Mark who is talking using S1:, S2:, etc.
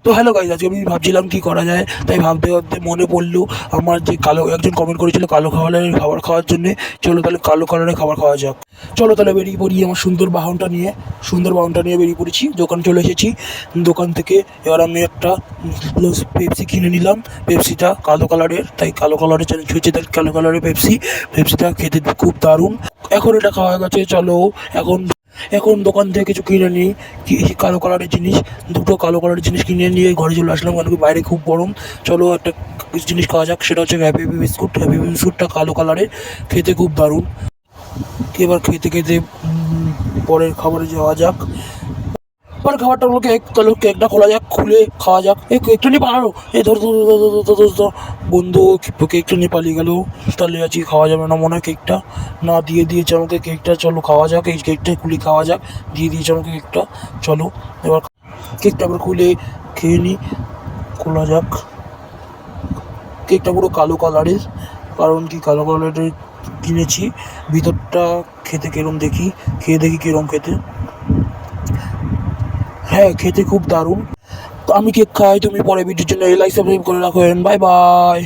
S1: তো hello guys, আজকে আমি ভাবছিলাম কী করা যায়, তাই ভাবতে ভাবতে মনে পড়লো আমার যে কালো একজন কমেন্ট করেছিল কালো কালারের খাবার খাওয়ার জন্যে। চলো তাহলে কালো কালারের খাবার খাওয়া যাক। চলো তাহলে বেরিয়ে পড়ি আমার সুন্দর বাহনটা নিয়ে বেরিয়ে পড়েছি। দোকান চলে এসেছি। দোকান থেকে এবার আমি একটা পেপসি কিনে নিলাম। পেপসিটা কালো কালারের, তাই কালো কালারের চ্যালেঞ্জ হচ্ছে, তাই কালো কালারের পেপসিটা খেতে খুব দারুণ। এখন এটা খাওয়া গেছে, চলো এখন এখন দোকান থেকে কিছু কিনে নিই, কি কালো কালারের জিনিস। দুটো কালো কালারের জিনিস কিনে নিয়ে ঘরে চলে আসলাম, কারণ কি বাইরে খুব গরম। চলো একটা জিনিস খাওয়া যাক, সেটা হচ্ছে হ্যাপি বিস্কুট। হ্যাপি বিস্কুটটা কালো কালারের, খেতে খুব দারুণ। এবার খেতে খেতে পরের খাবারে যাওয়া যাক। পরের খাবারটা হলো কেক। তাহলে কেকটা খোলা যাক, খুলে খাওয়া যাক। এই কেকটা নিয়ে পালালো, এই ধর ধর ধর ধর ধর ধর ধর। বন্ধু কেকটা নিয়ে পালিয়ে গেল। তাহলে আজকে খাওয়া যাবে না মনে হয় কেকটা। না, দিয়ে দিয়েছে আমাকে কেকটা, চলো খাওয়া যাক। এই কেকটা খুলে খাওয়া যাক, দিয়ে দিয়েছে আমাকে কেকটা। চলো এবার কেকটা আবার খুলে খেয়ে নিই। খোলা যাক। কেকটা পুরো কালো কালারের, কারণ কি কালো কালারের কিনেছি। ভিতরটা খেতে কিরম দেখি, খেয়ে দেখি কিরম খেতে। হ্যাঁ, খেতে খুব দারুণ। তো আমি কেক খাই, তুমি পরে ভিডিওর জন্য সাবস্ক্রাইব করে রাখো। Bye bye.